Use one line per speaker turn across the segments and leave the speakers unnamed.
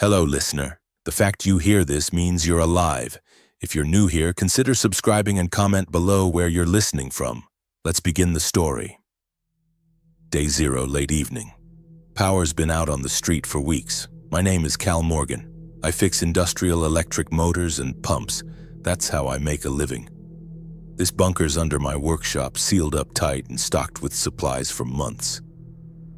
Hello, listener. The fact you hear this means you're alive. If you're new here, consider subscribing and comment below where you're listening from. Let's begin the story. Day 0, late evening. Power's been out on the street for weeks. My name is Cal Morgan. I fix industrial electric motors and pumps. That's how I make a living. This bunker's under my workshop, sealed up tight and stocked with supplies for months.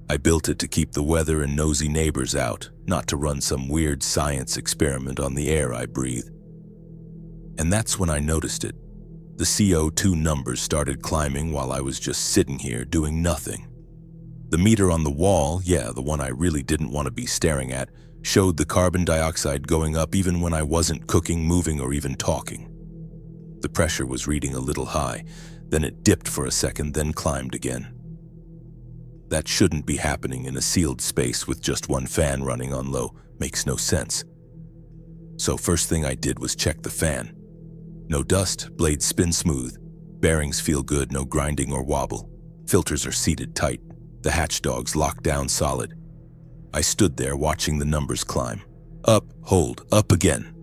I built it to keep the weather and nosy neighbors out, not to run some weird science experiment on the air I breathe. And that's when I noticed it. The CO2 numbers started climbing while I was just sitting here doing nothing. The meter on the wall, the one I really didn't want to be staring at, showed the carbon dioxide going up even when I wasn't cooking, moving, or even talking. The pressure was reading a little high, then it dipped for a second, then climbed again. That shouldn't be happening in a sealed space with just one fan running on low. Makes no sense. So first thing I did was check the fan. No dust, blades spin smooth, bearings feel good, no grinding or wobble. Filters are seated tight, the hatch dogs locked down solid. I stood there watching the numbers climb. Up, hold, up again.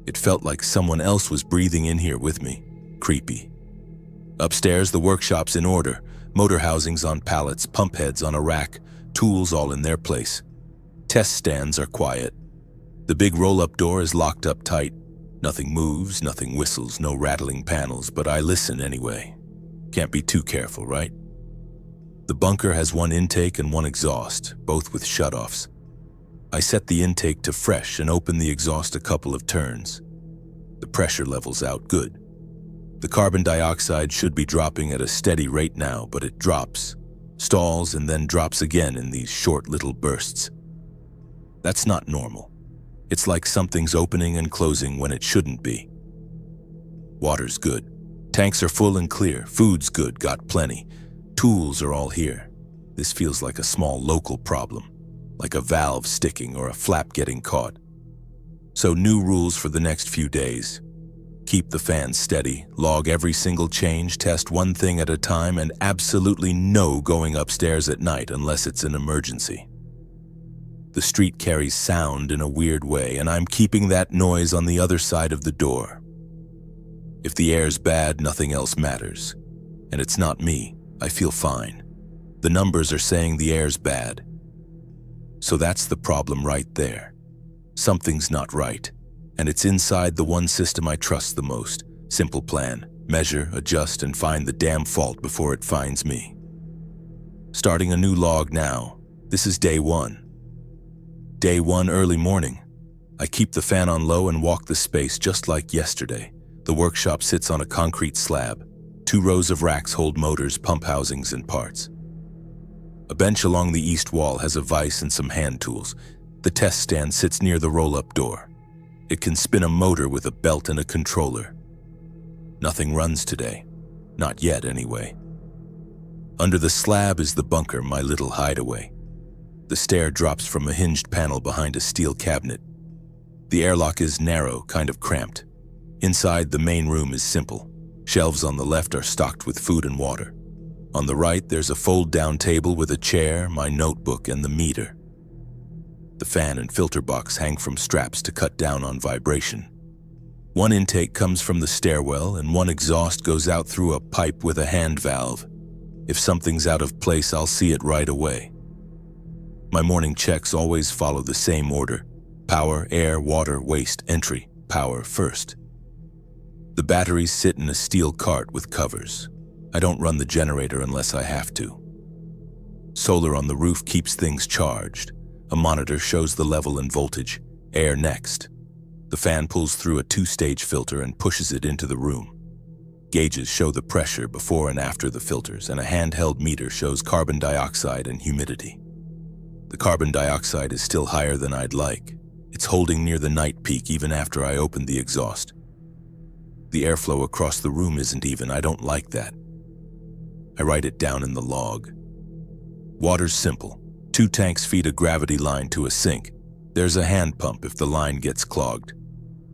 It felt like someone else was breathing in here with me. Creepy. Upstairs, the workshop's in order. Motor housings on pallets, pump heads on a rack, tools all in their place. Test stands are quiet. The big roll-up door is locked up tight. Nothing moves, nothing whistles, no rattling panels, but I listen anyway. Can't be too careful, right? The bunker has one intake and one exhaust, both with shutoffs. I set the intake to fresh and open the exhaust a couple of turns. The pressure level's out good. The carbon dioxide should be dropping at a steady rate now, but it drops, stalls, and then drops again in these short little bursts. That's not normal. It's like something's opening and closing when it shouldn't be. Water's good. Tanks are full and clear. Food's good, got plenty. Tools are all here. This feels like a small local problem, like a valve sticking or a flap getting caught. So new rules for the next few days. Keep the fans steady, log every single change, test one thing at a time, and absolutely no going upstairs at night unless it's an emergency. The street carries sound in a weird way, and I'm keeping that noise on the other side of the door. If the air's bad, nothing else matters. And it's not me. I feel fine. The numbers are saying the air's bad. So that's the problem right there. Something's not right. And it's inside the one system I trust the most. Simple plan, measure, adjust, and find the damn fault before it finds me. Starting a new log now. This is day 1. Day 1, early morning. I keep the fan on low and walk the space just like yesterday. The workshop sits on a concrete slab. 2 rows of racks hold motors, pump housings, and parts. A bench along the east wall has a vise and some hand tools. The test stand sits near the roll-up door. It can spin a motor with a belt and a controller. Nothing runs today. Not yet, anyway. Under the slab is the bunker, my little hideaway. The stair drops from a hinged panel behind a steel cabinet. The airlock is narrow, kind of cramped. Inside, the main room is simple. Shelves on the left are stocked with food and water. On the right, there's a fold-down table with a chair, my notebook, and the meter. The fan and filter box hang from straps to cut down on vibration. One intake comes from the stairwell and one exhaust goes out through a pipe with a hand valve. If something's out of place, I'll see it right away. My morning checks always follow the same order. Power, air, water, waste, entry. Power first. The batteries sit in a steel cart with covers. I don't run the generator unless I have to. Solar on the roof keeps things charged. A monitor shows the level and voltage. Air next. The fan pulls through a 2-stage filter and pushes it into the room. Gauges show the pressure before and after the filters, and a handheld meter shows carbon dioxide and humidity. The carbon dioxide is still higher than I'd like. It's holding near the night peak even after I opened the exhaust. The airflow across the room isn't even. I don't like that. I write it down in the log. Water's simple. 2 tanks feed a gravity line to a sink. There's a hand pump if the line gets clogged.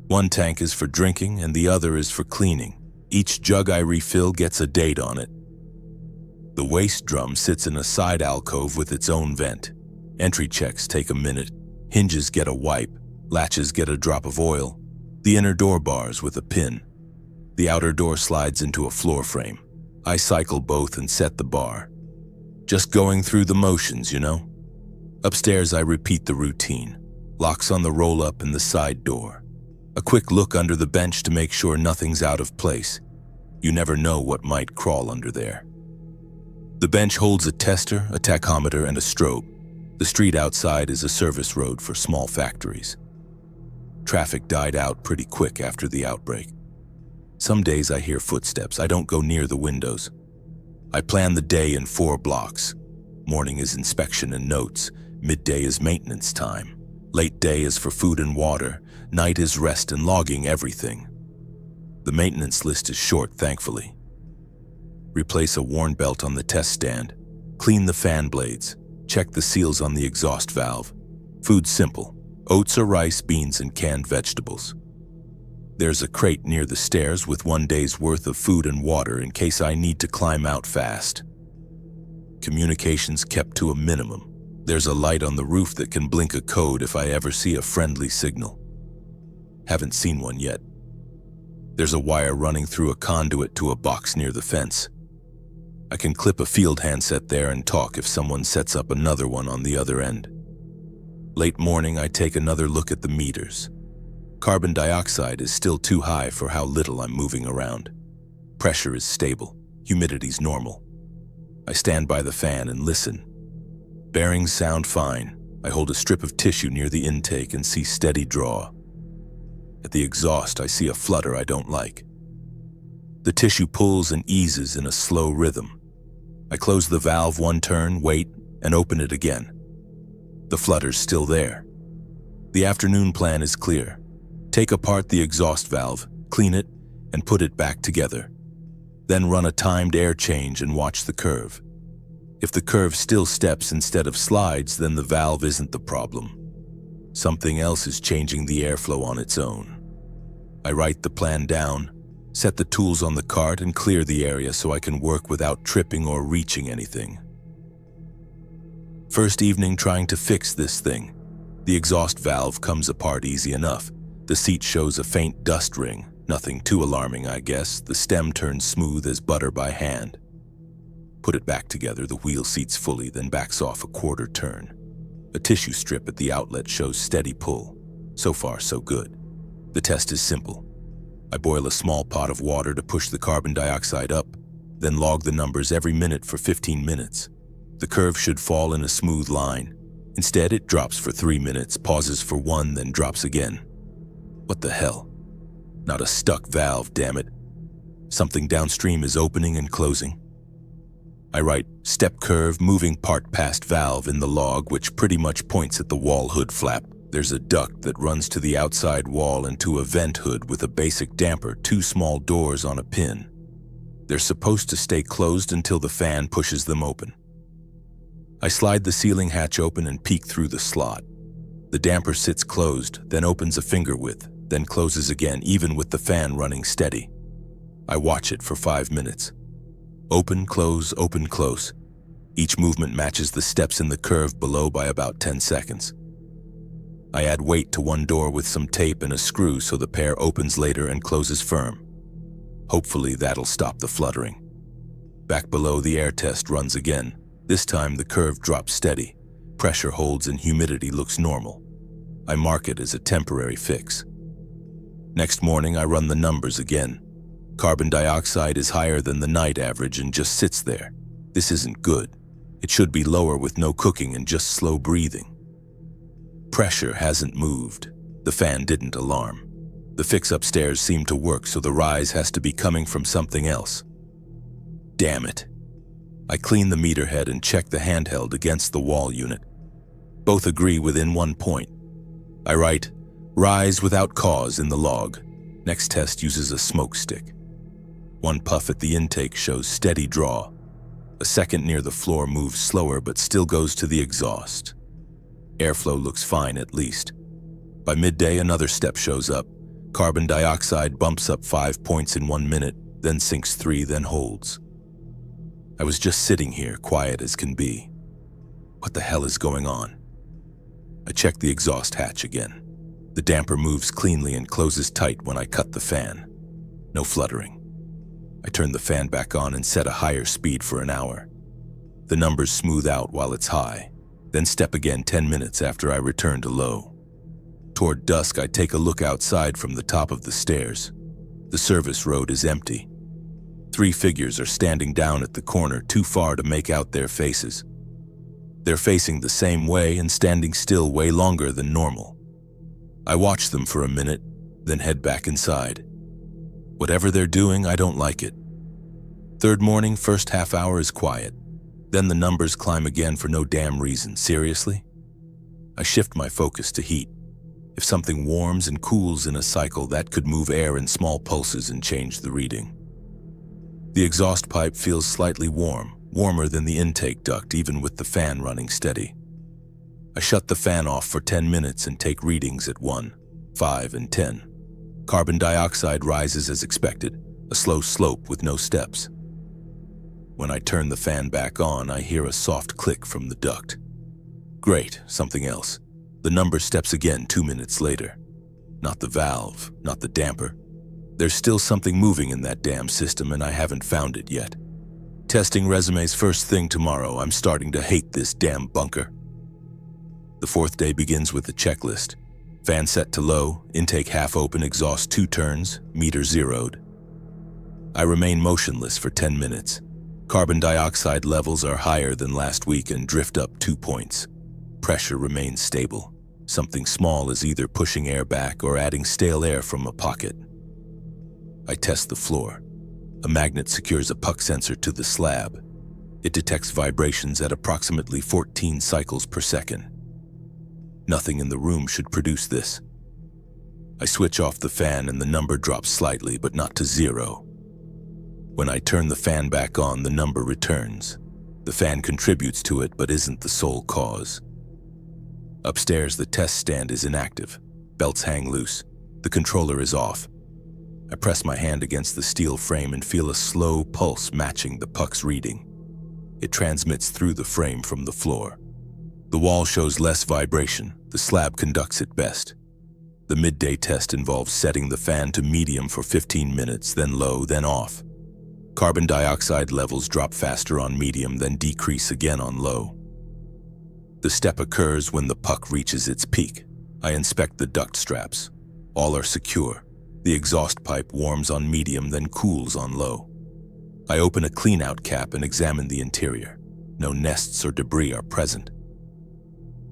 1 tank is for drinking and the other is for cleaning. Each jug I refill gets a date on it. The waste drum sits in a side alcove with its own vent. Entry checks take a minute. Hinges get a wipe, latches get a drop of oil, the inner door bars with a pin. The outer door slides into a floor frame. I cycle both and set the bar. Just going through the motions, you know? Upstairs, I repeat the routine. Locks on the roll-up and the side door. A quick look under the bench to make sure nothing's out of place. You never know what might crawl under there. The bench holds a tester, a tachometer, and a strobe. The street outside is a service road for small factories. Traffic died out pretty quick after the outbreak. Some days I hear footsteps. I don't go near the windows. I plan the day in 4 blocks. Morning is inspection and notes. Midday is maintenance time. Late day is for food and water. Night is rest and logging everything. The maintenance list is short, thankfully. Replace a worn belt on the test stand. Clean the fan blades. Check the seals on the exhaust valve. Food simple. Oats or rice, beans, and canned vegetables. There's a crate near the stairs with 1 day's worth of food and water in case I need to climb out fast. Communications kept to a minimum. There's a light on the roof that can blink a code if I ever see a friendly signal. Haven't seen one yet. There's a wire running through a conduit to a box near the fence. I can clip a field handset there and talk if someone sets up another one on the other end. Late morning, I take another look at the meters. Carbon dioxide is still too high for how little I'm moving around. Pressure is stable. Humidity's normal. I stand by the fan and listen. Bearings sound fine. I hold a strip of tissue near the intake and see steady draw. At the exhaust, I see a flutter I don't like. The tissue pulls and eases in a slow rhythm. I close the valve 1 turn, wait, and open it again. The flutter's still there. The afternoon plan is clear. Take apart the exhaust valve, clean it, and put it back together. Then run a timed air change and watch the curve. If the curve still steps instead of slides, then the valve isn't the problem. Something else is changing the airflow on its own. I write the plan down, set the tools on the cart, and clear the area so I can work without tripping or reaching anything. First evening trying to fix this thing. The exhaust valve comes apart easy enough. The seat shows a faint dust ring. Nothing too alarming, I guess. The stem turns smooth as butter by hand. Put it back together, the wheel seats fully, then backs off a 1/4 turn. A tissue strip at the outlet shows steady pull. So far, so good. The test is simple. I boil a small pot of water to push the carbon dioxide up, then log the numbers every minute for 15 minutes. The curve should fall in a smooth line. Instead, it drops for 3 minutes, pauses for 1, then drops again. What the hell? Not a stuck valve, damn it. Something downstream is opening and closing. I write step curve, moving part past valve in the log, which pretty much points at the wall hood flap. There's a duct that runs to the outside wall and to a vent hood with a basic damper, 2 small doors on a pin. They're supposed to stay closed until the fan pushes them open. I slide the ceiling hatch open and peek through the slot. The damper sits closed, then opens a finger width, then closes again, even with the fan running steady. I watch it for 5 minutes. Open, close, open, close. Each movement matches the steps in the curve below by about 10 seconds. I add weight to 1 door with some tape and a screw so the pair opens later and closes firm. Hopefully that'll stop the fluttering. Back below, the air test runs again. This time the curve drops steady. Pressure holds and humidity looks normal. I mark it as a temporary fix. Next morning, I run the numbers again. Carbon dioxide is higher than the night average and just sits there. This isn't good. It should be lower with no cooking and just slow breathing. Pressure hasn't moved. The fan didn't alarm. The fix upstairs seemed to work, so the rise has to be coming from something else. Damn it. I clean the meter head and check the handheld against the wall unit. Both agree within 1 point. I write, rise without cause in the log. Next test uses a smoke stick. 1 puff at the intake shows steady draw. A second near the floor moves slower but still goes to the exhaust. Airflow looks fine at least. By midday, another step shows up. Carbon dioxide bumps up 5 points in 1 minute, then sinks 3, then holds. I was just sitting here, quiet as can be. What the hell is going on? I check the exhaust hatch again. The damper moves cleanly and closes tight when I cut the fan. No fluttering. I turn the fan back on and set a higher speed for an hour. The numbers smooth out while it's high, then step again 10 minutes after I return to low. Toward dusk, I take a look outside from the top of the stairs. The service road is empty. 3 figures are standing down at the corner, too far to make out their faces. They're facing the same way and standing still way longer than normal. I watch them for a minute, then head back inside. Whatever they're doing, I don't like it. Third morning, first half hour is quiet. Then the numbers climb again for no damn reason. Seriously? I shift my focus to heat. If something warms and cools in a cycle, that could move air in small pulses and change the reading. The exhaust pipe feels slightly warm, warmer than the intake duct, even with the fan running steady. I shut the fan off for 10 minutes and take readings at 1, 5, and 10. Carbon dioxide rises as expected, a slow slope with no steps. When I turn the fan back on, I hear a soft click from the duct. Great, something else. The number steps again 2 minutes later. Not the valve, not the damper. There's still something moving in that damn system and I haven't found it yet. Testing resumes first thing tomorrow. I'm starting to hate this damn bunker. The 4th day begins with a checklist. Fan set to low, intake half open, exhaust 2 turns, meter zeroed. I remain motionless for 10 minutes. Carbon dioxide levels are higher than last week and drift up 2 points. Pressure remains stable. Something small is either pushing air back or adding stale air from a pocket. I test the floor. A magnet secures a puck sensor to the slab. It detects vibrations at approximately 14 cycles per second. Nothing in the room should produce this. I switch off the fan and the number drops slightly, but not to 0. When I turn the fan back on, the number returns. The fan contributes to it, but isn't the sole cause. Upstairs, the test stand is inactive. Belts hang loose. The controller is off. I press my hand against the steel frame and feel a slow pulse matching the puck's reading. It transmits through the frame from the floor. The wall shows less vibration. The slab conducts it best. The midday test involves setting the fan to medium for 15 minutes, then low, then off. Carbon dioxide levels drop faster on medium, then decrease again on low. The step occurs when the puck reaches its peak. I inspect the duct straps. All are secure. The exhaust pipe warms on medium, then cools on low. I open a clean-out cap and examine the interior. No nests or debris are present.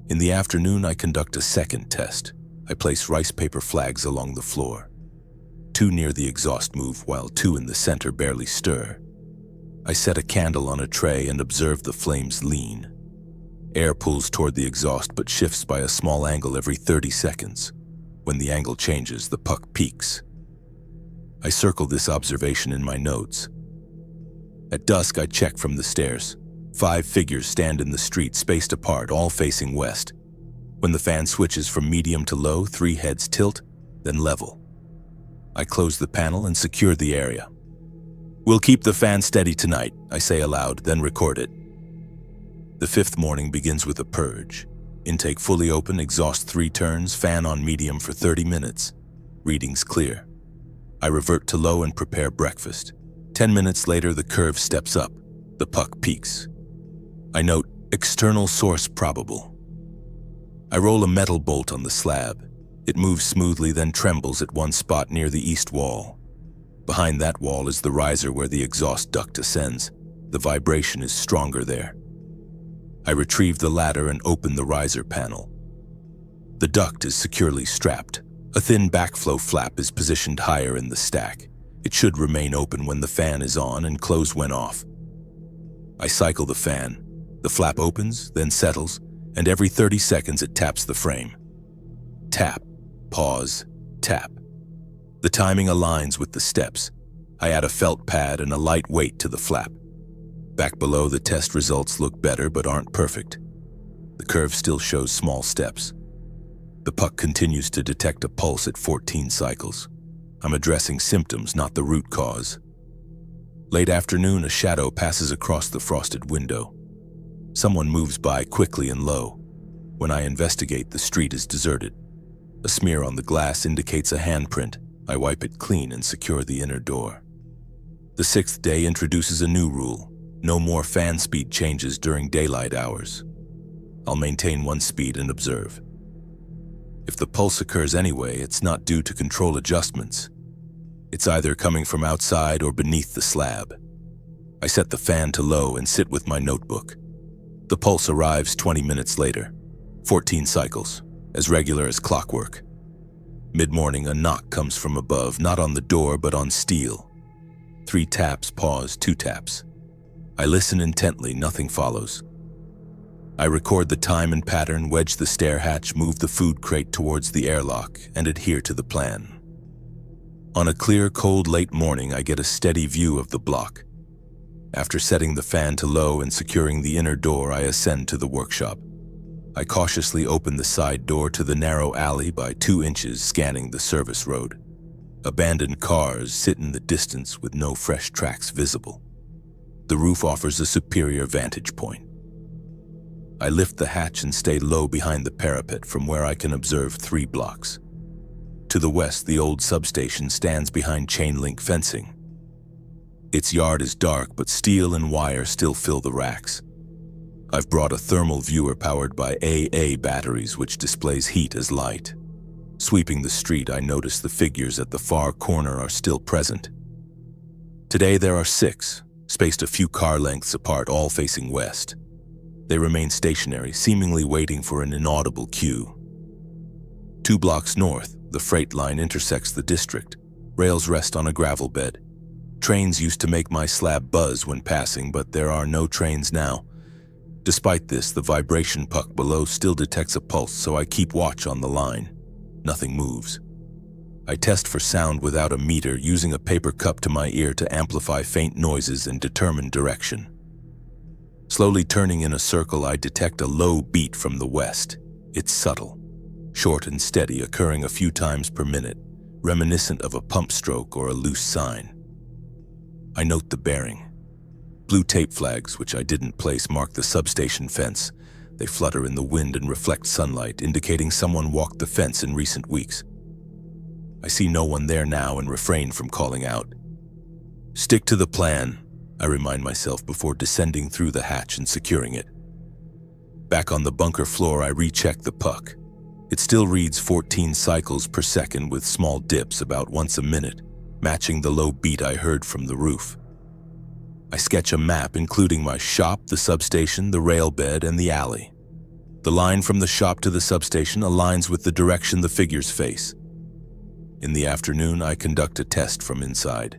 In the afternoon, I conduct a second test. I place rice paper flags along the floor. 2 near the exhaust move, while 2 in the center barely stir. I set a candle on a tray and observe the flames lean. Air pulls toward the exhaust but shifts by a small angle every 30 seconds. When the angle changes, the puck peaks. I circle this observation in my notes. At dusk, I check from the stairs. 5 figures stand in the street, spaced apart, all facing west. When the fan switches from medium to low, 3 heads tilt, then level. I close the panel and secure the area. We'll keep the fan steady tonight, I say aloud, then record it. The 5th morning begins with a purge. Intake fully open, exhaust 3 turns, fan on medium for 30 minutes. Readings clear. I revert to low and prepare breakfast. 10 minutes later, the curve steps up. The puck peaks. I note, external source probable. I roll a metal bolt on the slab. It moves smoothly, then trembles at one spot near the east wall. Behind that wall is the riser where the exhaust duct ascends. The vibration is stronger there. I retrieve the ladder and open the riser panel. The duct is securely strapped. A thin backflow flap is positioned higher in the stack. It should remain open when the fan is on and close when off. I cycle the fan. The flap opens, then settles, and every 30 seconds it taps the frame. Tap, pause, tap. The timing aligns with the steps. I add a felt pad and a light weight to the flap. Back below, the test results look better but aren't perfect. The curve still shows small steps. The puck continues to detect a pulse at 14 cycles. I'm addressing symptoms, not the root cause. Late afternoon, a shadow passes across the frosted window. Someone moves by quickly and low. When I investigate, the street is deserted. A smear on the glass indicates a handprint. I wipe it clean and secure the inner door. The 6th day introduces a new rule. No more fan speed changes during daylight hours. I'll maintain one speed and observe. If the pulse occurs anyway, it's not due to control adjustments. It's either coming from outside or beneath the slab. I set the fan to low and sit with my notebook. The pulse arrives 20 minutes later. 14 cycles, as regular as clockwork. Mid-morning, a knock comes from above, not on the door but on steel. 3 taps, pause, 2 taps. I listen intently, nothing follows. I record the time and pattern, wedge the stair hatch, move the food crate towards the airlock, and adhere to the plan. On a clear, cold, late morning, I get a steady view of the block. After setting the fan to low and securing the inner door, I ascend to the workshop. I cautiously open the side door to the narrow alley by 2 inches, scanning the service road. Abandoned cars sit in the distance with no fresh tracks visible. The roof offers a superior vantage point. I lift the hatch and stay low behind the parapet from where I can observe 3 blocks. To the west, the old substation stands behind chain-link fencing. Its yard is dark, but steel and wire still fill the racks. I've brought a thermal viewer powered by AA batteries, which displays heat as light. Sweeping the street, I notice the figures at the far corner are still present. Today there are 6, spaced a few car lengths apart, all facing west. They remain stationary, seemingly waiting for an inaudible cue. 2 blocks north, the freight line intersects the district. Rails rest on a gravel bed. Trains used to make my slab buzz when passing, but there are no trains now. Despite this, the vibration puck below still detects a pulse, so I keep watch on the line. Nothing moves. I test for sound without a meter, using a paper cup to my ear to amplify faint noises and determine direction. Slowly turning in a circle, I detect a low beat from the west. It's subtle, short and steady, occurring a few times per minute, reminiscent of a pump stroke or a loose sign. I note the bearing. Blue tape flags, which I didn't place, mark the substation fence. They flutter in the wind and reflect sunlight, indicating someone walked the fence in recent weeks. I see no one there now and refrain from calling out. Stick to the plan, I remind myself before descending through the hatch and securing it. Back on the bunker floor, I recheck the puck. It still reads 14 cycles per second with small dips about once a minute, matching the low beat I heard from the roof. I sketch a map including my shop, the substation, the rail bed, and the alley. The line from the shop to the substation aligns with the direction the figures face. In the afternoon, I conduct a test from inside.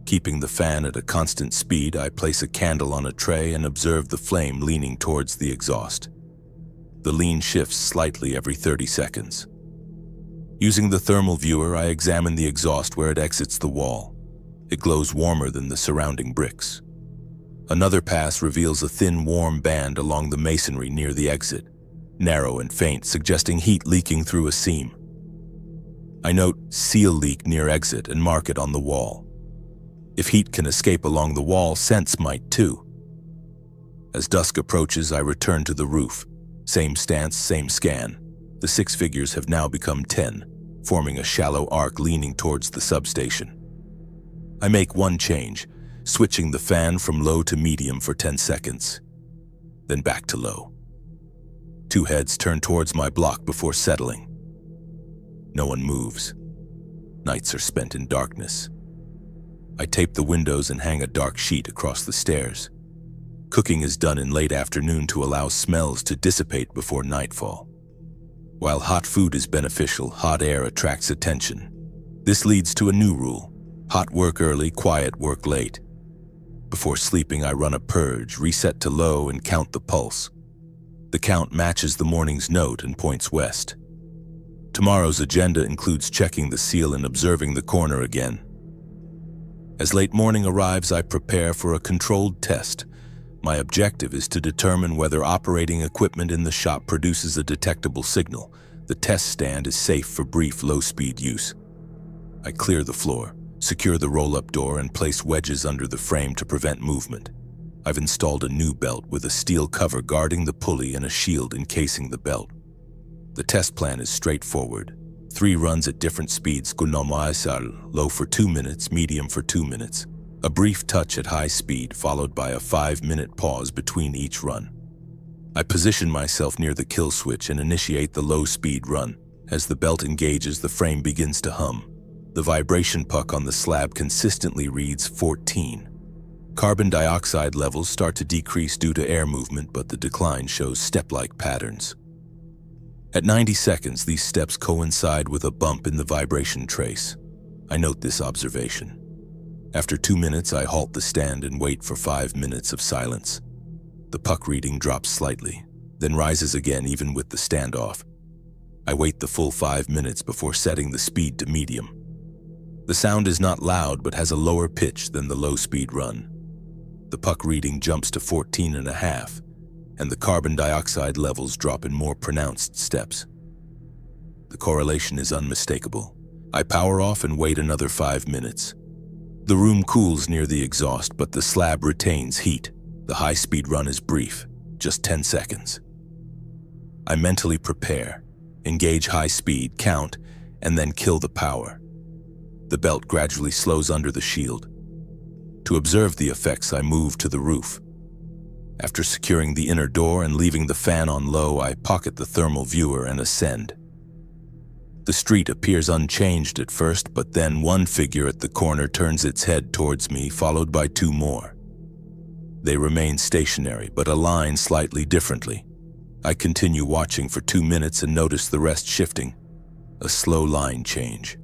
Keeping the fan at a constant speed, I place a candle on a tray and observe the flame leaning towards the exhaust. The lean shifts slightly every 30 seconds. Using the thermal viewer, I examine the exhaust where it exits the wall. It glows warmer than the surrounding bricks. Another pass reveals a thin, warm band along the masonry near the exit, narrow and faint, suggesting heat leaking through a seam. I note seal leak near exit and mark it on the wall. If heat can escape along the wall, scents might too. As dusk approaches, I return to the roof. Same stance, same scan. The 6 figures have now become 10, forming a shallow arc leaning towards the substation. I make one change, switching the fan from low to medium for 10 seconds, then back to low. 2 heads turn towards my block before settling. No one moves. Nights are spent in darkness. I tape the windows and hang a dark sheet across the stairs. Cooking is done in late afternoon to allow smells to dissipate before nightfall. While hot food is beneficial, hot air attracts attention. This leads to a new rule: hot work early, quiet work late. Before sleeping, I run a purge, reset to low, and count the pulse. The count matches the morning's note and points west. Tomorrow's agenda includes checking the seal and observing the corner again. As late morning arrives, I prepare for a controlled test. My objective is to determine whether operating equipment in the shop produces a detectable signal. The test stand is safe for brief, low-speed use. I clear the floor, secure the roll-up door, and place wedges under the frame to prevent movement. I've installed a new belt with a steel cover guarding the pulley and a shield encasing the belt. The test plan is straightforward. 3 runs at different speeds, low for 2 minutes, medium for 2 minutes. A brief touch at high speed followed by a 5-minute pause between each run. I position myself near the kill switch and initiate the low-speed run. As the belt engages, the frame begins to hum. The vibration puck on the slab consistently reads 14. Carbon dioxide levels start to decrease due to air movement, but the decline shows step-like patterns. At 90 seconds, these steps coincide with a bump in the vibration trace. I note this observation. After 2 minutes, I halt the stand and wait for 5 minutes of silence. The puck reading drops slightly, then rises again even with the stand off. I wait the full 5 minutes before setting the speed to medium. The sound is not loud but has a lower pitch than the low-speed run. The puck reading jumps to 14.5, and the carbon dioxide levels drop in more pronounced steps. The correlation is unmistakable. I power off and wait another 5 minutes. The room cools near the exhaust, but the slab retains heat. The high-speed run is brief, just 10 seconds. I mentally prepare, engage high speed, count, and then kill the power. The belt gradually slows under the shield. To observe the effects, I move to the roof. After securing the inner door and leaving the fan on low, I pocket the thermal viewer and ascend. The street appears unchanged at first, but then one figure at the corner turns its head towards me, followed by 2 more. They remain stationary, but align slightly differently. I continue watching for 2 minutes and notice the rest shifting. A slow line change.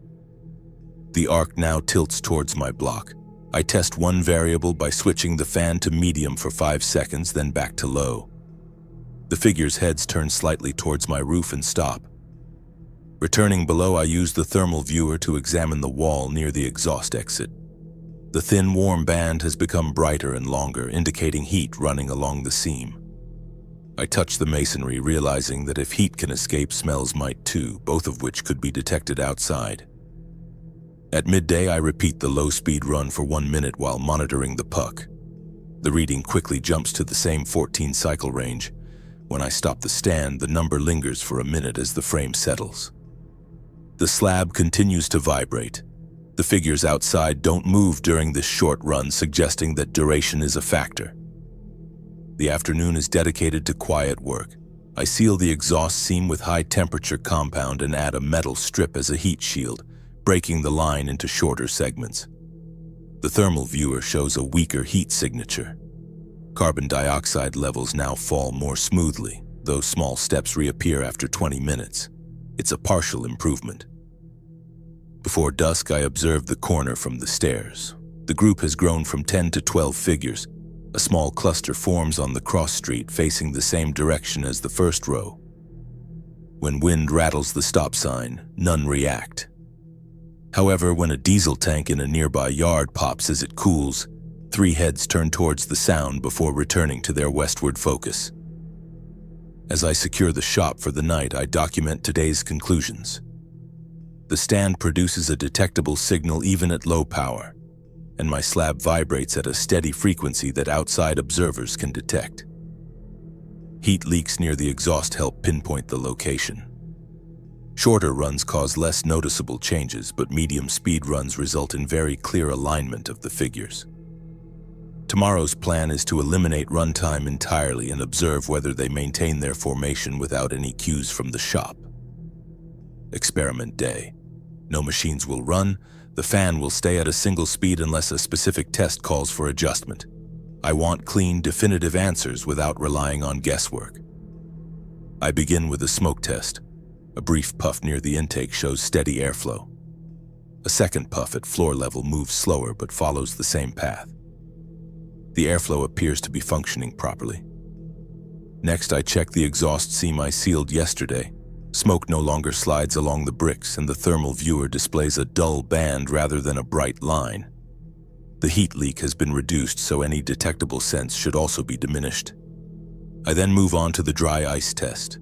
The arc now tilts towards my block. I test one variable by switching the fan to medium for 5 seconds, then back to low. The figure's heads turn slightly towards my roof and stop. Returning below, I use the thermal viewer to examine the wall near the exhaust exit. The thin, warm band has become brighter and longer, indicating heat running along the seam. I touch the masonry, realizing that if heat can escape, smells might too, both of which could be detected outside. At midday, I repeat the low-speed run for 1 minute while monitoring the puck. The reading quickly jumps to the same 14 cycle range. When I stop the stand, the number lingers for a minute as the frame settles. The slab continues to vibrate. The figures outside don't move during this short run, suggesting that duration is a factor. The afternoon is dedicated to quiet work. I seal the exhaust seam with high-temperature compound and add a metal strip as a heat shield, breaking the line into shorter segments. The thermal viewer shows a weaker heat signature. Carbon dioxide levels now fall more smoothly, though small steps reappear after 20 minutes. It's a partial improvement. Before dusk, I observe the corner from the stairs. The group has grown from 10 to 12 figures. A small cluster forms on the cross street, facing the same direction as the first row. When wind rattles the stop sign, none react. However, when a diesel tank in a nearby yard pops as it cools, 3 heads turn towards the sound before returning to their westward focus. As I secure the shop for the night, I document today's conclusions. The stand produces a detectable signal even at low power, and my slab vibrates at a steady frequency that outside observers can detect. Heat leaks near the exhaust help pinpoint the location. Shorter runs cause less noticeable changes, but medium speed runs result in very clear alignment of the figures. Tomorrow's plan is to eliminate runtime entirely and observe whether they maintain their formation without any cues from the shop. Experiment day. No machines will run. The fan will stay at a single speed unless a specific test calls for adjustment. I want clean, definitive answers without relying on guesswork. I begin with a smoke test. A brief puff near the intake shows steady airflow. A second puff at floor level moves slower but follows the same path. The airflow appears to be functioning properly. Next, I check the exhaust seam I sealed yesterday. Smoke no longer slides along the bricks, and the thermal viewer displays a dull band rather than a bright line. The heat leak has been reduced, so any detectable sense should also be diminished. I then move on to the dry ice test.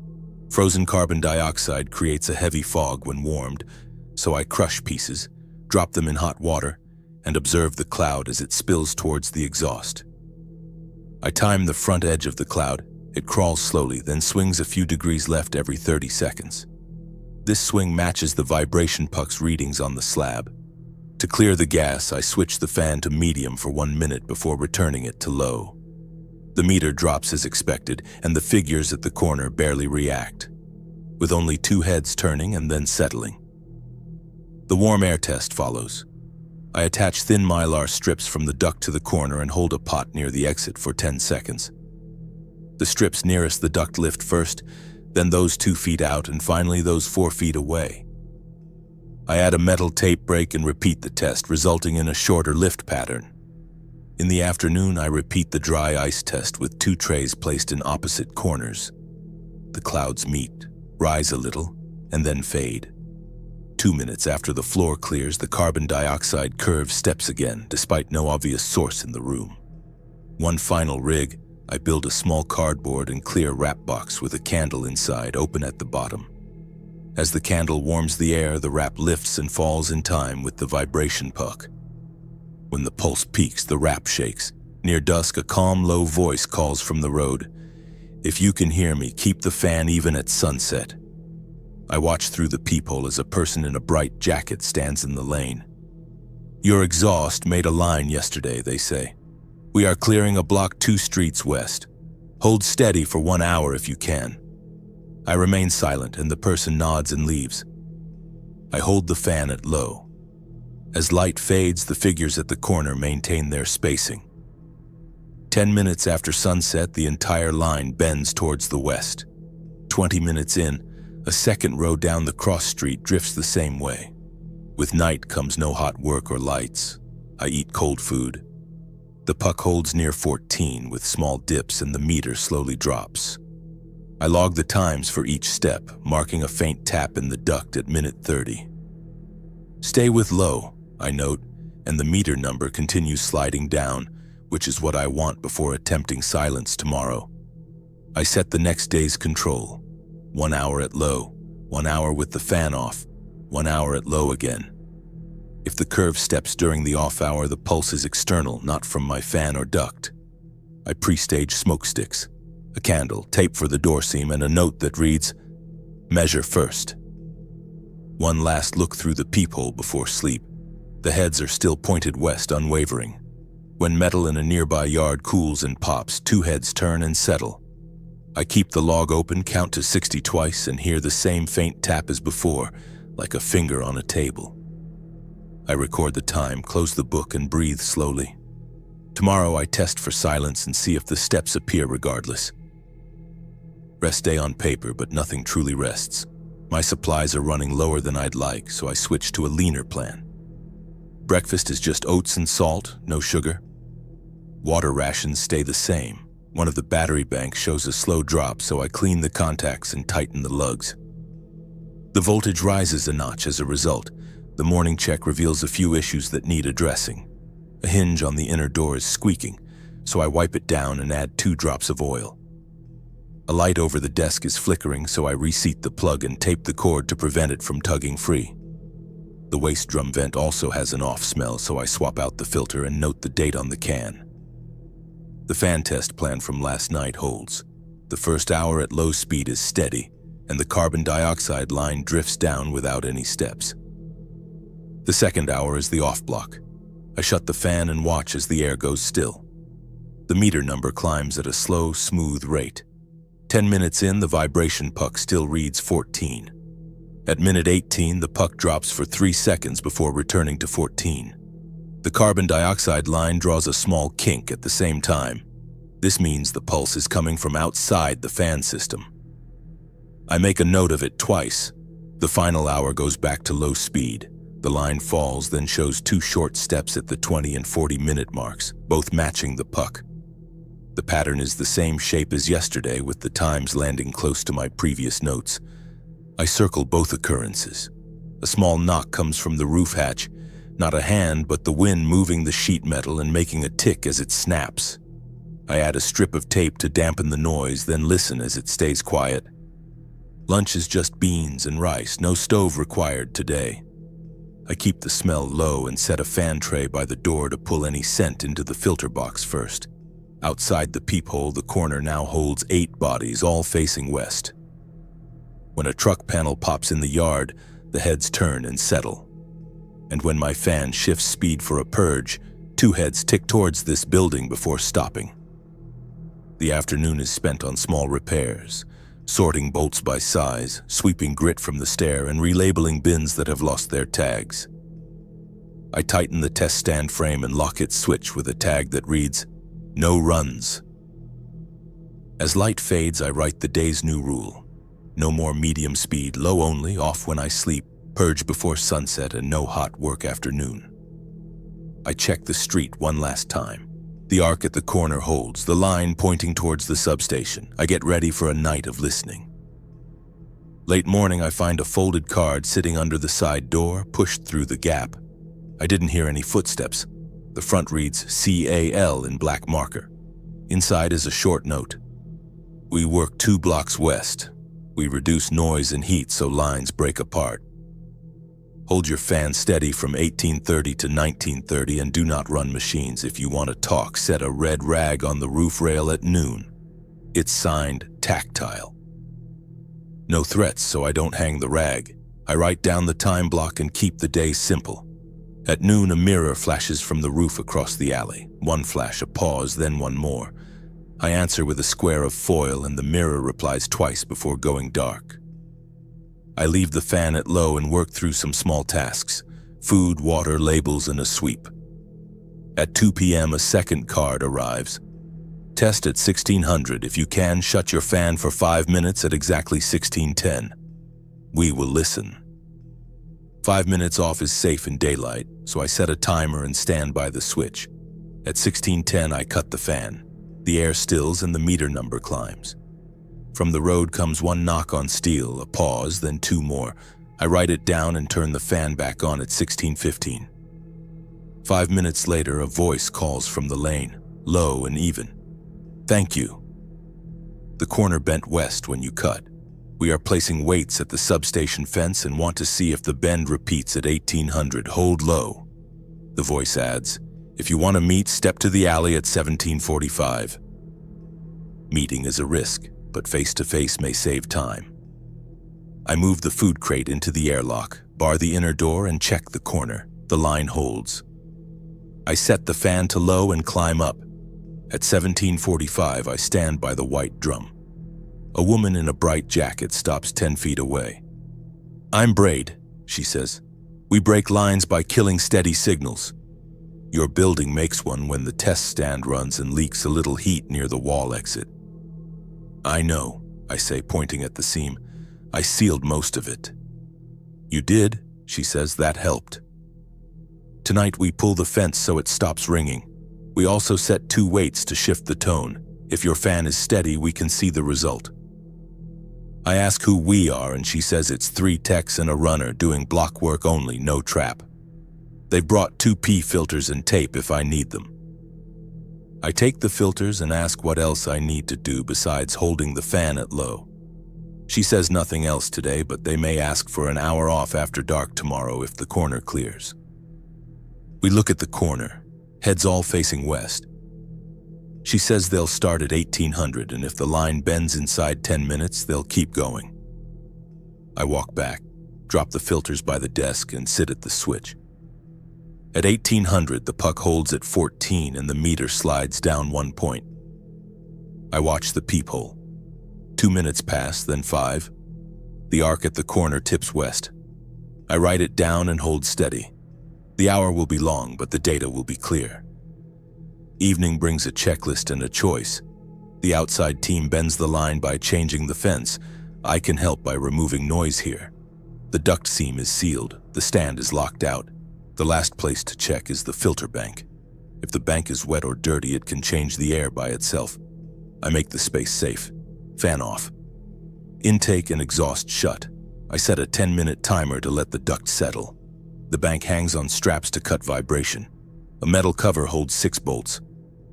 Frozen carbon dioxide creates a heavy fog when warmed, so I crush pieces, drop them in hot water, and observe the cloud as it spills towards the exhaust. I time the front edge of the cloud. It crawls slowly, then swings a few degrees left every 30 seconds. This swing matches the vibration puck's readings on the slab. To clear the gas, I switch the fan to medium for 1 minute before returning it to low. The meter drops as expected, and the figures at the corner barely react, with only 2 heads turning and then settling. The warm air test follows. I attach thin mylar strips from the duct to the corner and hold a pot near the exit for 10 seconds. The strips nearest the duct lift first, then those 2 feet out, and finally those 4 feet away. I add a metal tape break and repeat the test, resulting in a shorter lift pattern. In the afternoon, I repeat the dry ice test with 2 trays placed in opposite corners. The clouds meet, rise a little, and then fade. 2 minutes after the floor clears, the carbon dioxide curve steps again, despite no obvious source in the room. One final rig, I build a small cardboard and clear wrap box with a candle inside, open at the bottom. As the candle warms the air, the wrap lifts and falls in time with the vibration puck. When the pulse peaks, the wrap shakes. Near dusk, a calm, low voice calls from the road. "If you can hear me, keep the fan even at sunset." I watch through the peephole as a person in a bright jacket stands in the lane. "Your exhaust made a line yesterday," they say. "We are clearing a block 2 streets west. Hold steady for 1 hour if you can." I remain silent and the person nods and leaves. I hold the fan at low. As light fades, the figures at the corner maintain their spacing. 10 minutes after sunset, the entire line bends towards the west. 20 minutes in, a second row down the cross street drifts the same way. With night comes no hot work or lights. I eat cold food. The puck holds near 14 with small dips and the meter slowly drops. I log the times for each step, marking a faint tap in the duct at minute 30. "Stay with low," I note, and the meter number continues sliding down, which is what I want before attempting silence tomorrow. I set the next day's control. 1 hour at low, 1 hour with the fan off, 1 hour at low again. If the curve steps during the off hour, the pulse is external, not from my fan or duct. I pre-stage smoke sticks, a candle, tape for the door seam, and a note that reads, "Measure first." One last look through the peephole before sleep. The heads are still pointed west, unwavering. When metal in a nearby yard cools and pops, 2 heads turn and settle. I keep the log open, count to 60 twice, and hear the same faint tap as before, like a finger on a table. I record the time, close the book, and breathe slowly. Tomorrow I test for silence and see if the steps appear regardless. Rest day on paper, but nothing truly rests. My supplies are running lower than I'd like, so I switch to a leaner plan. Breakfast is just oats and salt, no sugar. Water rations stay the same. One of the battery banks shows a slow drop, so I clean the contacts and tighten the lugs. The voltage rises a notch as a result. The morning check reveals a few issues that need addressing. A hinge on the inner door is squeaking, so I wipe it down and add 2 drops of oil. A light over the desk is flickering, so I reseat the plug and tape the cord to prevent it from tugging free. The waste drum vent also has an off smell, so I swap out the filter and note the date on the can. The fan test plan from last night holds. The first hour at low speed is steady, and the carbon dioxide line drifts down without any steps. The second hour is the off block. I shut the fan and watch as the air goes still. The meter number climbs at a slow, smooth rate. 10 minutes in, the vibration puck still reads 14. At minute 18, the puck drops for 3 seconds before returning to 14. The carbon dioxide line draws a small kink at the same time. This means the pulse is coming from outside the fan system. I make a note of it twice. The final hour goes back to low speed. The line falls, then shows 2 short steps at the 20 and 40 minute marks, both matching the puck. The pattern is the same shape as yesterday, with the times landing close to my previous notes. I circle both occurrences. A small knock comes from the roof hatch, not a hand, but the wind moving the sheet metal and making a tick as it snaps. I add a strip of tape to dampen the noise, then listen as it stays quiet. Lunch is just beans and rice, no stove required today. I keep the smell low and set a fan tray by the door to pull any scent into the filter box first. Outside the peephole, the corner now holds 8 bodies, all facing west. When a truck panel pops in the yard, the heads turn and settle. And when my fan shifts speed for a purge, 2 heads tick towards this building before stopping. The afternoon is spent on small repairs, sorting bolts by size, sweeping grit from the stair, and relabeling bins that have lost their tags. I tighten the test stand frame and lock its switch with a tag that reads, "No runs." As light fades, I write the day's new rule. No more medium speed, low only, off when I sleep, purge before sunset, and no hot work after noon. I check the street one last time. The arc at the corner holds, the line pointing towards the substation. I get ready for a night of listening. Late morning, I find a folded card sitting under the side door, pushed through the gap. I didn't hear any footsteps. The front reads CAL in black marker. Inside is a short note. "We work 2 blocks west. We reduce noise and heat so lines break apart. Hold your fan steady from 1830 to 1930 and do not run machines. If you want to talk, set a red rag on the roof rail at noon." It's signed Tactile. No threats, so I don't hang the rag. I write down the time block and keep the day simple. At noon, a mirror flashes from the roof across the alley. One flash, a pause, then one more. I answer with a square of foil, and the mirror replies twice before going dark. I leave the fan at low and work through some small tasks: food, water, labels, and a sweep. At 2 p.m., a second card arrives. "Test at 1600. If you can, shut your fan for 5 minutes at exactly 1610. We will listen." 5 minutes off is safe in daylight, so I set a timer and stand by the switch. At 1610, I cut the fan. The air stills and the meter number climbs. From the road comes one knock on steel, a pause, then 2 more. I write it down and turn the fan back on at 1615. 5 minutes later, a voice calls from the lane, low and even. "Thank you." The corner bent west when you cut. "We are placing weights at the substation fence and want to see if the bend repeats at 1800. Hold low." The voice adds, "If you want to meet, step to the alley at 1745. Meeting is a risk, but face-to-face may save time. I move the food crate into the airlock, bar the inner door, and check the corner. The line holds. I set the fan to low and climb up. At 1745, I stand by the white drum. A woman in a bright jacket stops 10 feet away. "I'm Braid," she says. "We break lines by killing steady signals. Your building makes one when the test stand runs and leaks a little heat near the wall exit." "I know," I say, pointing at the seam. "I sealed most of it." "You did?" she says. "That helped." Tonight we pull the fence so it stops ringing. We also set 2 weights to shift the tone. If your fan is steady, we can see the result. I ask who we are, and she says it's 3 techs and a runner doing block work only, no trap. They've brought 2 P filters and tape if I need them. I take the filters and ask what else I need to do besides holding the fan at low. She says nothing else today, but they may ask for an hour off after dark tomorrow if the corner clears. We look at the corner, heads all facing west. She says they'll start at 1800, and if the line bends inside 10 minutes, they'll keep going. I walk back, drop the filters by the desk, and sit at the switch. At 1800, the puck holds at 14 and the meter slides down 1 point. I watch the peephole. 2 minutes pass, then 5. The arc at the corner tips west. I write it down and hold steady. The hour will be long, but the data will be clear. Evening brings a checklist and a choice. The outside team bends the line by changing the fence. I can help by removing noise here. The duct seam is sealed. The stand is locked out. The last place to check is the filter bank. If the bank is wet or dirty, it can change the air by itself. I make the space safe. Fan off. Intake and exhaust shut. I set a 10-minute timer to let the duct settle. The bank hangs on straps to cut vibration. A metal cover holds 6 bolts.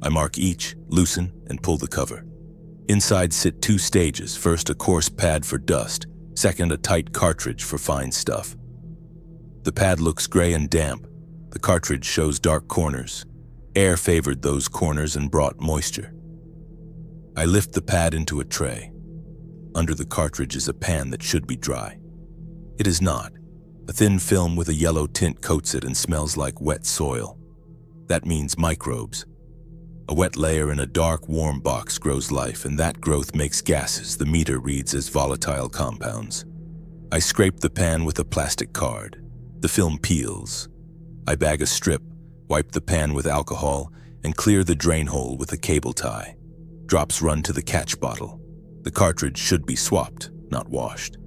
I mark each, loosen, and pull the cover. Inside sit 2 stages. First, a coarse pad for dust. Second, a tight cartridge for fine stuff. The pad looks gray and damp. The cartridge shows dark corners. Air favored those corners and brought moisture. I lift the pad into a tray. Under the cartridge is a pan that should be dry. It is not. A thin film with a yellow tint coats it and smells like wet soil. That means microbes. A wet layer in a dark, warm box grows life, and that growth makes gases the meter reads as volatile compounds. I scrape the pan with a plastic card. The film peels. I bag a strip, wipe the pan with alcohol, and clear the drain hole with a cable tie. Drops run to the catch bottle. The cartridge should be swapped, not washed.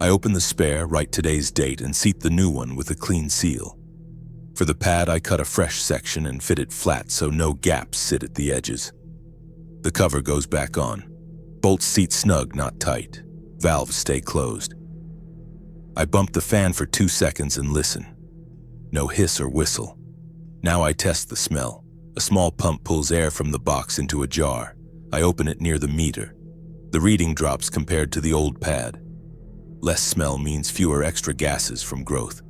I open the spare, write today's date, and seat the new one with a clean seal. For the pad, I cut a fresh section and fit it flat so no gaps sit at the edges. The cover goes back on. Bolts seat snug, not tight. Valves stay closed. I bump the fan for 2 seconds and listen. No hiss or whistle. Now I test the smell. A small pump pulls air from the box into a jar. I open it near the meter. The reading drops compared to the old pad. Less smell means fewer extra gases from growth.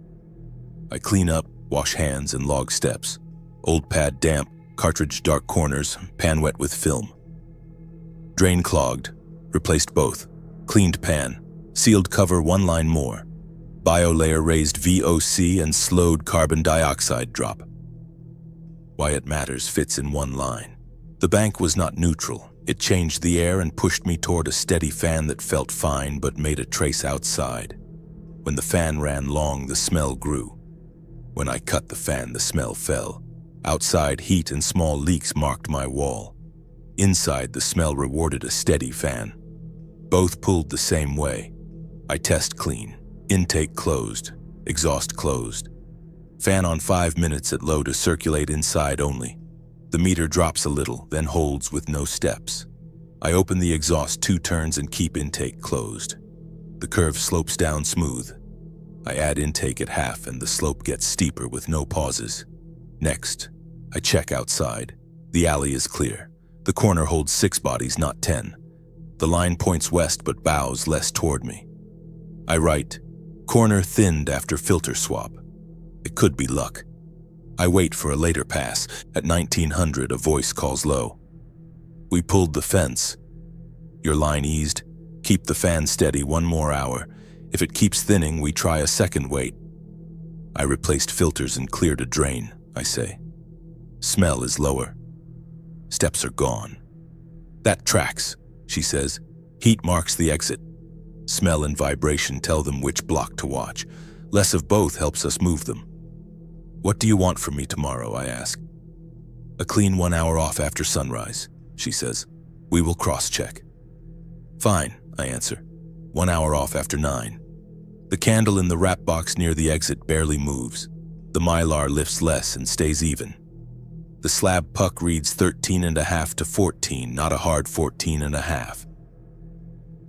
I clean up, wash hands, and log steps. Old pad damp, cartridge dark corners, pan wet with film. Drain clogged, replaced both. Cleaned pan, sealed cover 1 line more. Biolayer raised VOC and slowed carbon dioxide drop. Why it matters fits in 1 line. The bank was not neutral. It changed the air and pushed me toward a steady fan that felt fine but made a trace outside. When the fan ran long, the smell grew. When I cut the fan, the smell fell. Outside, heat and small leaks marked my wall. Inside, the smell rewarded a steady fan. Both pulled the same way. I test clean. Intake closed. Exhaust closed. Fan on 5 minutes at low to circulate inside only. The meter drops a little, then holds with no steps. I open the exhaust 2 turns and keep intake closed. The curve slopes down smooth. I add intake at half and the slope gets steeper with no pauses. Next, I check outside. The alley is clear. The corner holds 6 bodies, not 10. The line points west but bows less toward me. I write, corner thinned after filter swap. It could be luck. I wait for a later pass. At 1900, a voice calls low. We pulled the fence. Your line eased. Keep the fan steady 1 more hour. If it keeps thinning, we try a second wait. I replaced filters and cleared a drain, I say. Smell is lower. Steps are gone. That tracks, she says. Heat marks the exit. Smell and vibration tell them which block to watch. Less of both helps us move them. What do you want from me tomorrow, I ask. A clean 1 hour off after sunrise, she says. We will cross-check. Fine, I answer. 1 hour off after 9. The candle in the wrap box near the exit barely moves. The mylar lifts less and stays even. The slab puck reads 13.5 to 14, not a hard 14.5.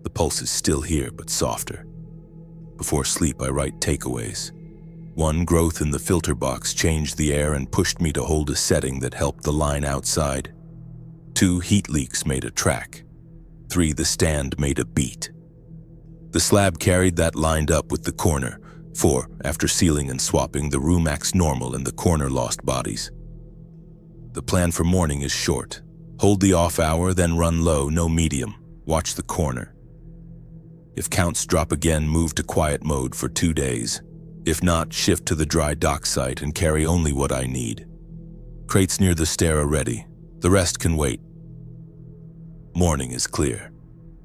The pulse is still here, but softer. Before sleep, I write takeaways. 1, growth in the filter box changed the air and pushed me to hold a setting that helped the line outside. 2, heat leaks made a track. 3, the stand made a beat. The slab carried that lined up with the corner. 4, after sealing and swapping, the room acts normal and the corner lost bodies. The plan for morning is short. Hold the off hour, then run low, no medium. Watch the corner. If counts drop again, move to quiet mode for 2 days. If not, shift to the dry dock site and carry only what I need. Crates near the stair are ready. The rest can wait. Morning is clear.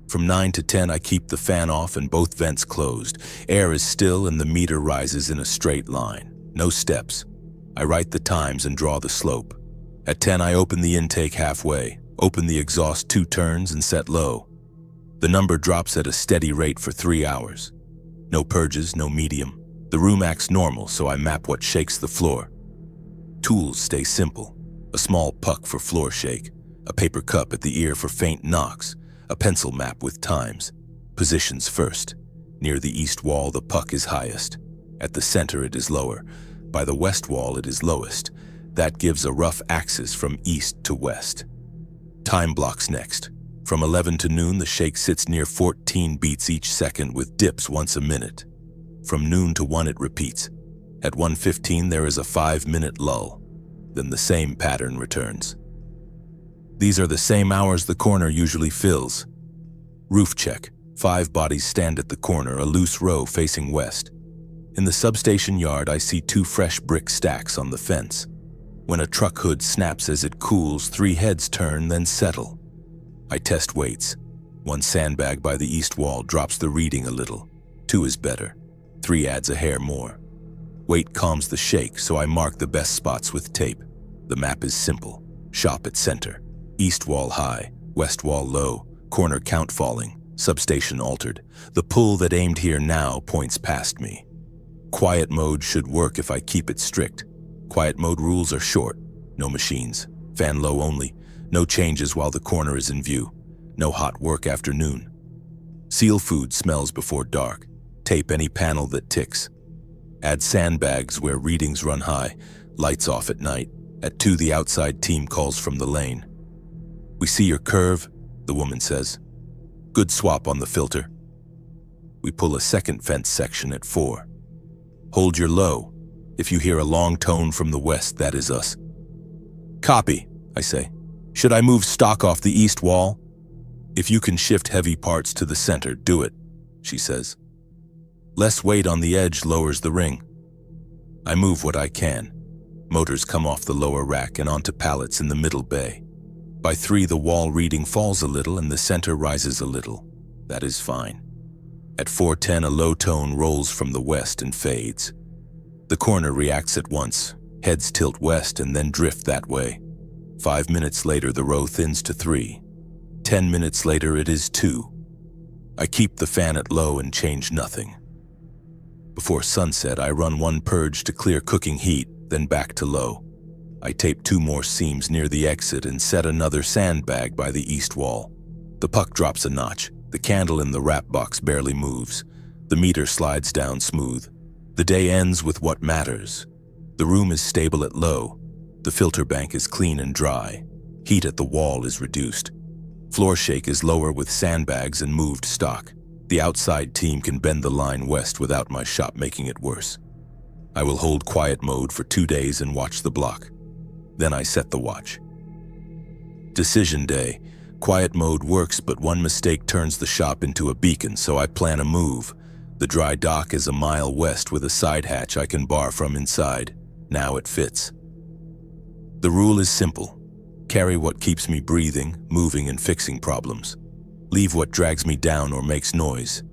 From 9 to 10, I keep the fan off and both vents closed. Air is still and the meter rises in a straight line. No steps. I write the times and draw the slope. At 10, I open the intake halfway, open the exhaust 2 turns and set low. The number drops at a steady rate for 3 hours. No purges, no medium. The room acts normal, so I map what shakes the floor. Tools stay simple. A small puck for floor shake, a paper cup at the ear for faint knocks, a pencil map with times. Positions first. Near the east wall, the puck is highest. At the center, it is lower. By the west wall, it is lowest. That gives a rough axis from east to west. Time blocks next. From 11 to noon, the shake sits near 14 beats each second with dips once a minute. From noon to 1, it repeats. At 1:15, there is a 5-minute lull. Then the same pattern returns. These are the same hours the corner usually fills. Roof check. 5 bodies stand at the corner, a loose row facing west. In the substation yard, I see 2 fresh brick stacks on the fence. When a truck hood snaps as it cools, 3 heads turn, then settle. I test weights. 1 sandbag by the east wall drops the reading a little. 2 is better. 3 adds a hair more. Weight calms the shake, so I mark the best spots with tape. The map is simple. Shop at center. East wall high, west wall low, corner count falling, substation altered. The pull that aimed here now points past me. Quiet mode should work if I keep it strict. Quiet mode rules are short. No machines. Fan low only. No changes while the corner is in view. No hot work after noon. Seal food smells before dark. Tape any panel that ticks. Add sandbags where readings run high. Lights off at night. At 2, the outside team calls from the lane. "We see your curve," the woman says. "Good swap on the filter." We pull a second fence section at 4. "Hold your low. If you hear a long tone from the west, that is us." "Copy," I say. "Should I move stock off the east wall?" "If you can shift heavy parts to the center, do it," she says. "Less weight on the edge lowers the ring." I move what I can. Motors come off the lower rack and onto pallets in the middle bay. By 3, the wall reading falls a little and the center rises a little. That is fine. At 4:10, a low tone rolls from the west and fades. The corner reacts at once. Heads tilt west and then drift that way. 5 minutes later, the row thins to 3. 10 minutes later, it is 2. I keep the fan at low and change nothing. Before sunset, I run 1 purge to clear cooking heat, then back to low. I tape 2 more seams near the exit and set another sandbag by the east wall. The puck drops a notch. The candle in the wrap box barely moves. The meter slides down smooth. The day ends with what matters. The room is stable at low. The filter bank is clean and dry. Heat at the wall is reduced. Floor shake is lower with sandbags and moved stock. The outside team can bend the line west without my shop making it worse. I will hold quiet mode for 2 days and watch the block. Then I set the watch. Decision day. Quiet mode works, but 1 mistake turns the shop into a beacon, so I plan a move. The dry dock is a mile west with a side hatch I can bar from inside. Now it fits. The rule is simple. Carry what keeps me breathing, moving, and fixing problems. Leave what drags me down or makes noise.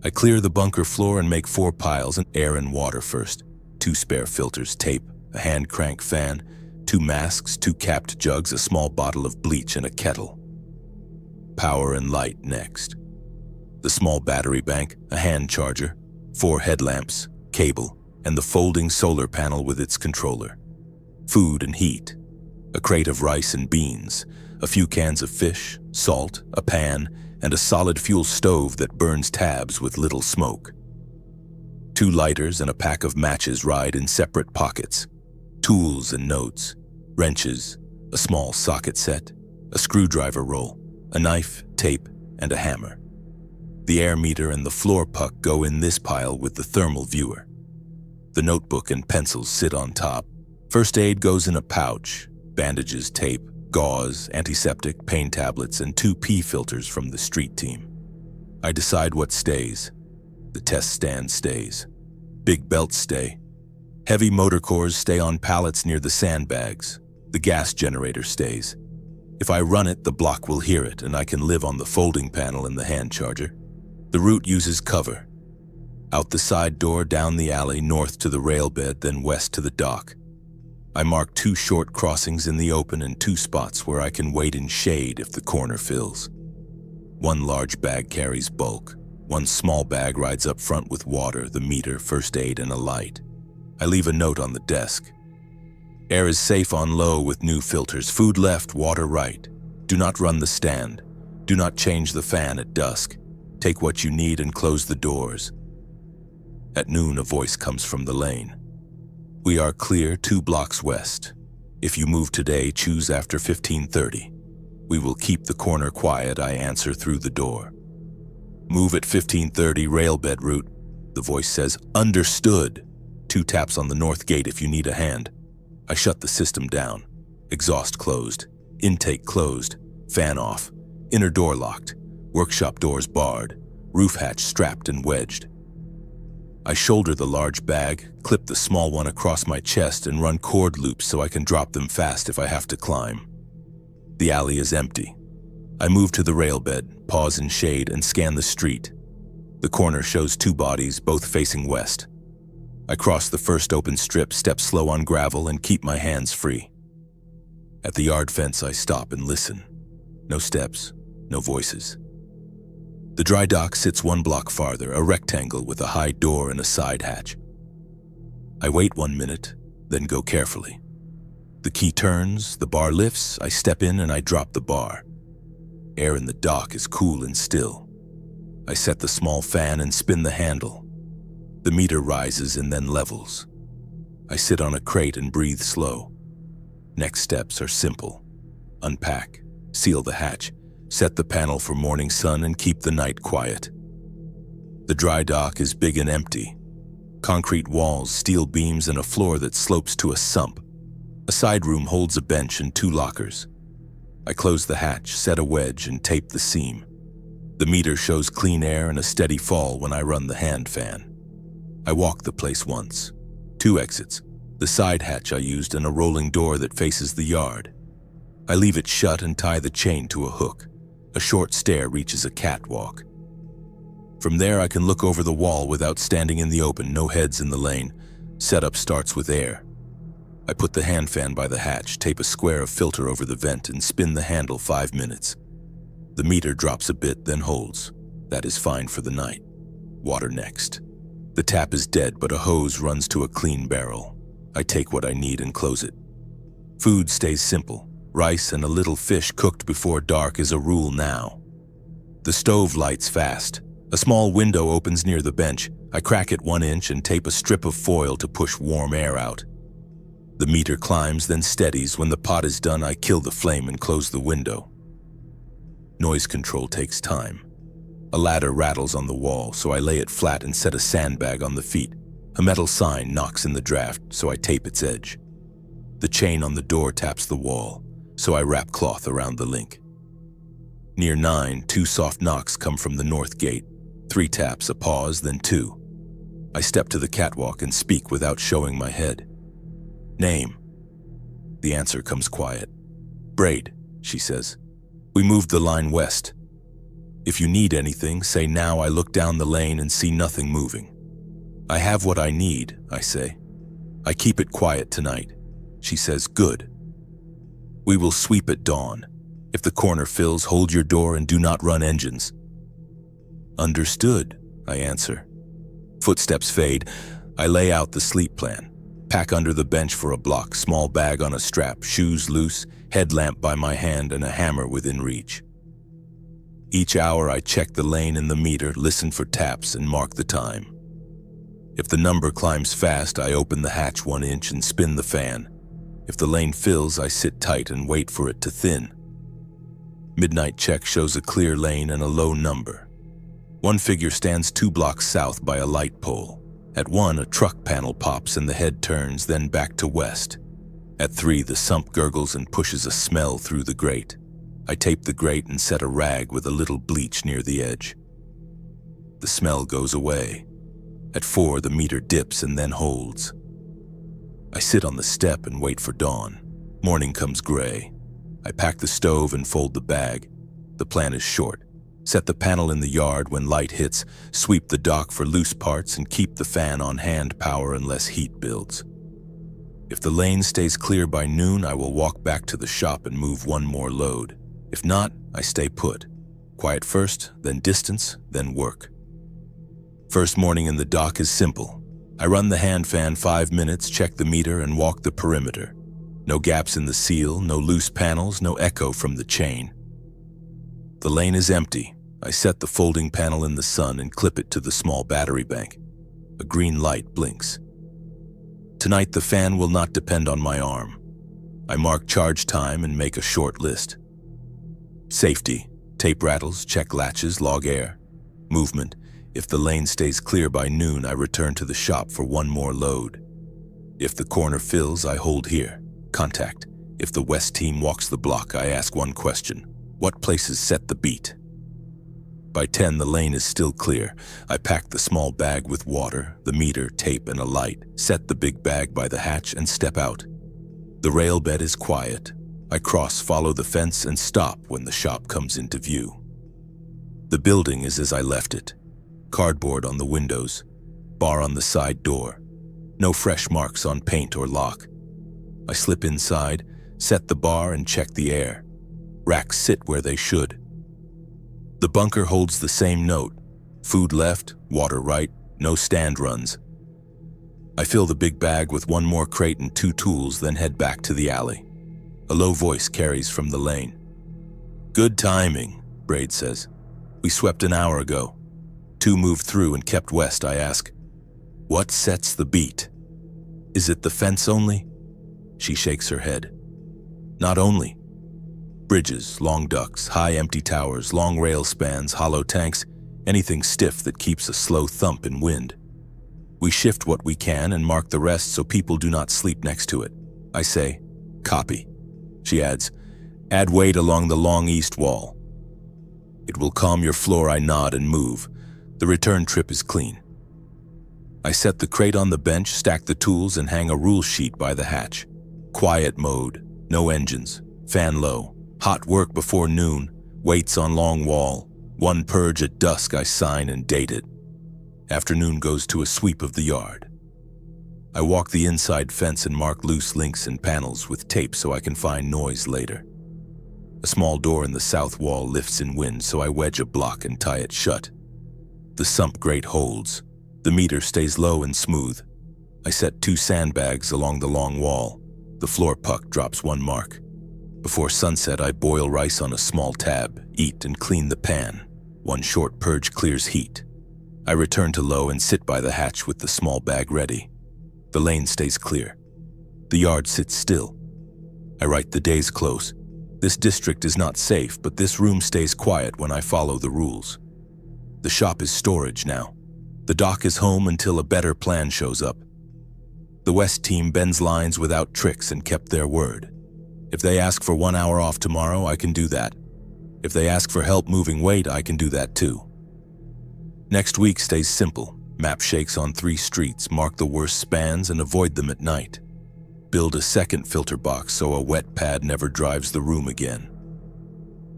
I clear the bunker floor and make 4 piles and air and water first. 2 spare filters, tape, a hand crank fan, 2 masks, 2 capped jugs, a small bottle of bleach, and a kettle. Power and light next. The small battery bank, a hand charger, 4 headlamps, cable, and the folding solar panel with its controller. Food and heat. A crate of rice and beans, a few cans of fish, salt, a pan, and a solid fuel stove that burns tabs with little smoke. 2 lighters and a pack of matches ride in separate pockets. Tools and notes, wrenches, a small socket set, a screwdriver roll, a knife, tape, and a hammer. The air meter and the floor puck go in this pile with the thermal viewer. The notebook and pencils sit on top. First aid goes in a pouch, bandages, tape, gauze, antiseptic, pain tablets, and 2 pee filters from the street team. I decide what stays. The test stand stays. Big belts stay. Heavy motor cores stay on pallets near the sandbags. The gas generator stays. If I run it, the block will hear it, and I can live on the folding panel and the hand charger. The route uses cover. Out the side door, down the alley, north to the rail bed, then west to the dock. I mark 2 short crossings in the open and 2 spots where I can wait in shade if the corner fills. 1 large bag carries bulk. 1 small bag rides up front with water, the meter, first aid, and a light. I leave a note on the desk. Air is safe on low with new filters. Food left, water right. Do not run the stand. Do not change the fan at dusk. Take what you need and close the doors. At noon, a voice comes from the lane. We are clear 2 blocks west. If you move today, choose after 15:30. We will keep the corner quiet, I answer through the door. Move at 15:30, railbed route. The voice says, understood. 2 taps on the north gate if you need a hand. I shut the system down. Exhaust closed. Intake closed, fan off, inner door locked, workshop doors barred, roof hatch strapped and wedged. I shoulder the large bag, clip the small one across my chest and run cord loops so I can drop them fast if I have to climb. The alley is empty. I move to the rail bed, pause in shade, and scan the street. The corner shows 2 bodies, both facing west. I cross the first open strip, step slow on gravel, and keep my hands free. At the yard fence, I stop and listen. No steps, no voices. The dry dock sits 1 block farther, a rectangle with a high door and a side hatch. I wait 1 minute, then go carefully. The key turns, the bar lifts, I step in and I drop the bar. Air in the dock is cool and still. I set the small fan and spin the handle. The meter rises and then levels. I sit on a crate and breathe slow. Next steps are simple. Unpack, seal the hatch, set the panel for morning sun and keep the night quiet. The dry dock is big and empty. Concrete walls, steel beams, and a floor that slopes to a sump. A side room holds a bench and 2 lockers. I close the hatch, set a wedge, and tape the seam. The meter shows clean air and a steady fall when I run the hand fan. I walk the place once. 2 exits, the side hatch I used and a rolling door that faces the yard. I leave it shut and tie the chain to a hook. A short stair reaches a catwalk. From there I can look over the wall without standing in the open, no heads in the lane. Setup starts with air. I put the hand fan by the hatch, tape a square of filter over the vent, and spin the handle 5 minutes. The meter drops a bit, then holds. That is fine for the night. Water next. The tap is dead, but a hose runs to a clean barrel. I take what I need and close it. Food stays simple. Rice and a little fish cooked before dark is a rule now. The stove lights fast. A small window opens near the bench. I crack it 1 inch and tape a strip of foil to push warm air out. The meter climbs, then steadies. When the pot is done, I kill the flame and close the window. Noise control takes time. A ladder rattles on the wall, so I lay it flat and set a sandbag on the feet. A metal sign knocks in the draft, so I tape its edge. The chain on the door taps the wall, so I wrap cloth around the link. Near 9, 2 soft knocks come from the north gate. 3 taps, a pause, then 2. I step to the catwalk and speak without showing my head. Name. The answer comes quiet. Braid, she says. We moved the line west. If you need anything, say now. I look down the lane and see nothing moving. I have what I need, I say. I keep it quiet tonight. She says, good. We will sweep at dawn. If the corner fills, hold your door and do not run engines. Understood, I answer. Footsteps fade. I lay out the sleep plan. Pack under the bench for a block, small bag on a strap, shoes loose, headlamp by my hand, and a hammer within reach. Each hour I check the lane and the meter, listen for taps, and mark the time. If the number climbs fast, I open the hatch 1 inch and spin the fan. If the lane fills, I sit tight and wait for it to thin. Midnight check shows a clear lane and a low number. 1 figure stands 2 blocks south by a light pole. At 1, a truck panel pops and the head turns, then back to west. At 3, the sump gurgles and pushes a smell through the grate. I tape the grate and set a rag with a little bleach near the edge. The smell goes away. At 4, the meter dips and then holds. I sit on the step and wait for dawn. Morning comes gray. I pack the stove and fold the bag. The plan is short. Set the panel in the yard when light hits, sweep the dock for loose parts, and keep the fan on hand power unless heat builds. If the lane stays clear by noon, I will walk back to the shop and move 1 more load. If not, I stay put. Quiet first, then distance, then work. First morning in the dock is simple. I run the hand fan 5 minutes, check the meter, and walk the perimeter. No gaps in the seal, no loose panels, no echo from the chain. The lane is empty. I set the folding panel in the sun and clip it to the small battery bank. A green light blinks. Tonight the fan will not depend on my arm. I mark charge time and make a short list. Safety, tape rattles, check latches, log air. Movement, if the lane stays clear by noon, I return to the shop for 1 more load. If the corner fills, I hold here. Contact, If the West team walks the block, I ask one question. What places set the beat? By 10, the lane is still clear. I pack the small bag with water, the meter, tape, and a light, set the big bag by the hatch, and step out. The rail bed is quiet. I cross, follow the fence, and stop when the shop comes into view. The building is as I left it. Cardboard on the windows, bar on the side door. No fresh marks on paint or lock. I slip inside, set the bar, and check the air. Racks sit where they should. The bunker holds the same note. Food left, water right, no stand runs. I fill the big bag with one more crate and 2 tools, then head back to the alley. A low voice carries from the lane. Good timing, Braid says. We swept an hour ago. 2 moved through and kept west. I ask, what sets the beat? Is it the fence only? She shakes her head. Not only. Bridges, long ducts, high empty towers, long rail spans, hollow tanks, anything stiff that keeps a slow thump in wind. We shift what we can and mark the rest so people do not sleep next to it. I say, copy. She adds, add weight along the long east wall. It will calm your floor. I nod and move. The return trip is clean. I set the crate on the bench, stack the tools, and hang a rule sheet by the hatch. Quiet mode, no engines, fan low. Hot work before noon, weights on long wall. 1 purge at dusk. I sign and date it. Afternoon goes to a sweep of the yard. I walk the inside fence and mark loose links and panels with tape so I can find noise later. A small door in the south wall lifts in wind, so I wedge a block and tie it shut. The sump grate holds. The meter stays low and smooth. I set 2 sandbags along the long wall. The floor puck drops 1 mark. Before sunset, I boil rice on a small tab, eat, and clean the pan. 1 short purge clears heat. I return to low and sit by the hatch with the small bag ready. The lane stays clear. The yard sits still. I write the days close. This district is not safe, but this room stays quiet when I follow the rules. The shop is storage now. The dock is home until a better plan shows up. The West team bends lines without tricks and kept their word. If they ask for 1 hour off tomorrow, I can do that. If they ask for help moving weight, I can do that too. Next week stays simple. Map shakes on 3 streets, mark the worst spans, and avoid them at night. Build a second filter box so a wet pad never drives the room again.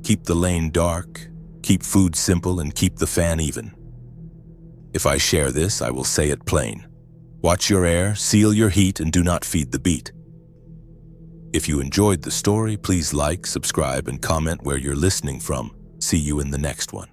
Keep the lane dark, keep food simple, and keep the fan even. If I share this, I will say it plain. Watch your air, seal your heat, and do not feed the beat. If you enjoyed the story, please like, subscribe, and comment where you're listening from. See you in the next one.